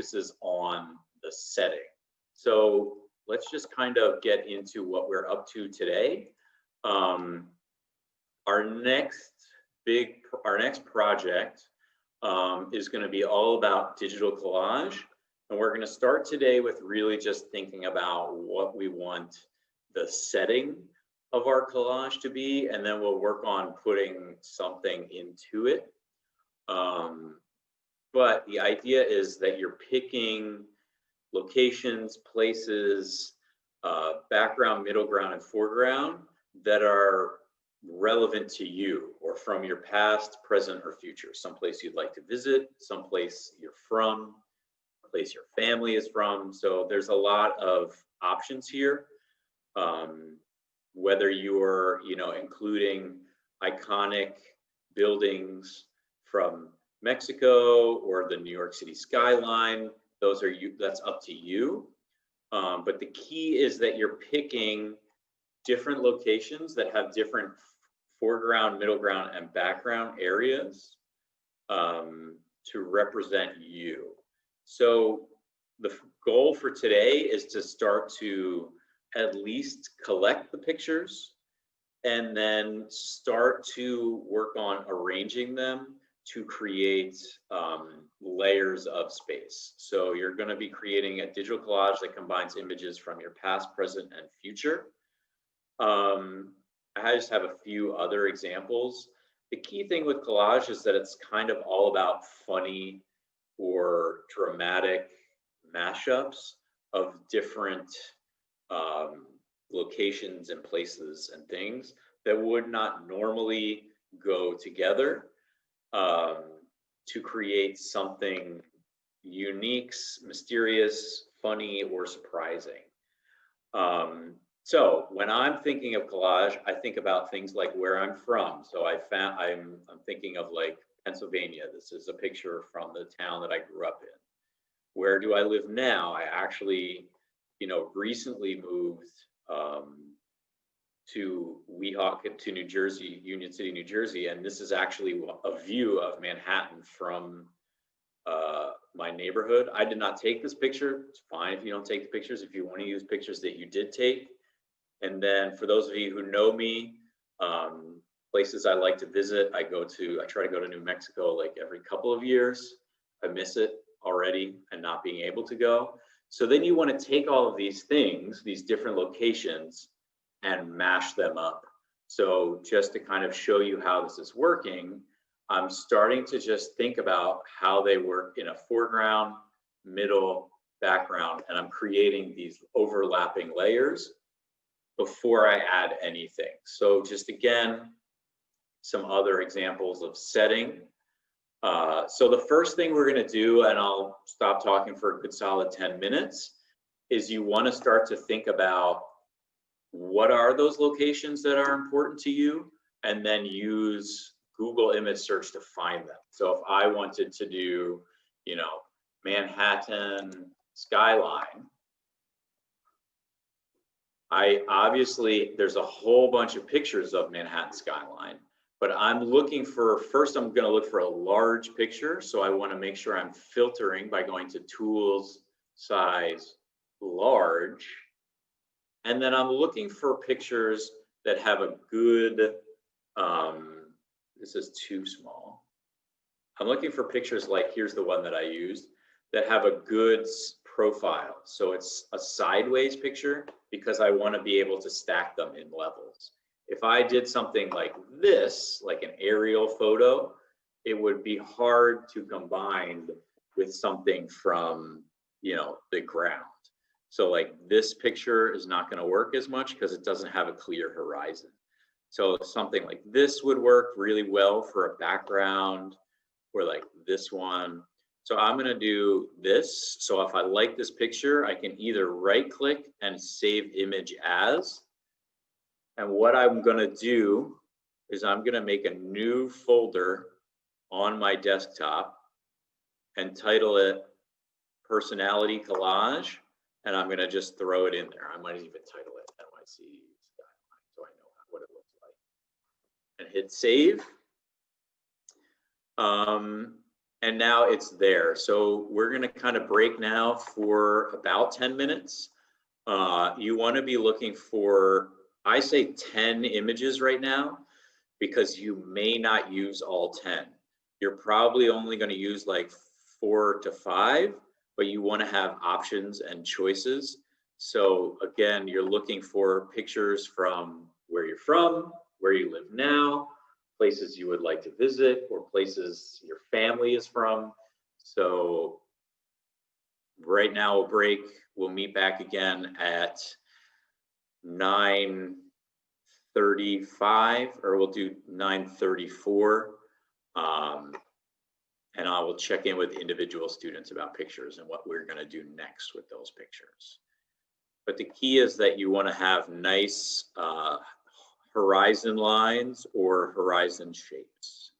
focuses on the setting. So let's just kind of get into what we're up to today. Our next project is going to be all about digital collage. And we're going to start today with really just thinking about what we want the setting of our collage to be, and then we'll work on putting something into it. But the idea is that you're picking locations, places, background, middle ground, and foreground that are relevant to you or from your past, present, or future. Someplace you'd like to visit, someplace you're from, a place your family is from. So there's a lot of options here. Whether you're, including iconic buildings from Mexico or the New York City skyline, that's up to you. But the key is that you're picking different locations that have different foreground, middle ground, and background areas to represent you. So the goal for today is to start to at least collect the pictures and then start to work on arranging them to create layers of space. So you're going to be creating a digital collage that combines images from your past, present, and future. I just have a few other examples. The key thing with collage is that it's kind of all about funny or dramatic mashups of different locations and places and things that would not normally go together to create something unique, mysterious, funny, or surprising. So when I'm thinking of collage, I think about things like where I'm from. So I'm thinking of like Pennsylvania. This is a picture from the town that I grew up in. Where do I live now? I actually, recently moved to Weehawken, to New Jersey, Union City, New Jersey, and this is actually a view of Manhattan from my neighborhood. I did not take this picture. It's fine if you don't take the pictures, if you want to use pictures that you did take. And then for those of you who know me, places I like to visit, I try to go to New Mexico like every couple of years. I miss it already and not being able to go. So then you want to take all of these things, these different locations, and mash them up. So just to kind of show you how this is working, I'm starting to just think about how they work in a foreground, middle, background, and I'm creating these overlapping layers before I add anything. So just again, some other examples of setting. So the first thing we're going to do, and I'll stop talking for a good solid 10 minutes, is you want to start to think about what are those locations that are important to you, and then use Google image search to find them. So if I wanted to do, Manhattan skyline, there's a whole bunch of pictures of Manhattan skyline, but I'm going to look for a large picture. So I want to make sure I'm filtering by going to Tools, Size, Large. And then I'm looking for pictures that have a good, this is too small. I'm looking for pictures like, here's the one that I used, that have a good profile. So it's a sideways picture because I want to be able to stack them in levels. If I did something like this, like an aerial photo, it would be hard to combine with something from, the ground. So like this picture is not going to work as much because it doesn't have a clear horizon. So something like this would work really well for a background, or like this one. So I'm going to do this. So if I like this picture, I can either right click and save image as. And what I'm going to do is I'm going to make a new folder on my desktop and title it Personality Collage. And I'm going to just throw it in there. I might even title it NYC Skyline so I know what it looks like. And hit save. And now it's there. So we're gonna kind of break now for about 10 minutes. You wanna be looking for, I say 10 images right now, because you may not use all 10. You're probably only gonna use like 4 to 5, but you wanna have options and choices. So again, you're looking for pictures from where you're from, where you live now, places you would like to visit, or places your family is from. So right now we'll break. We'll meet back again at 9:35, or we'll do 9:34. And I will check in with individual students about pictures and what we're going to do next with those pictures. But the key is that you want to have nice horizon lines or horizon shapes.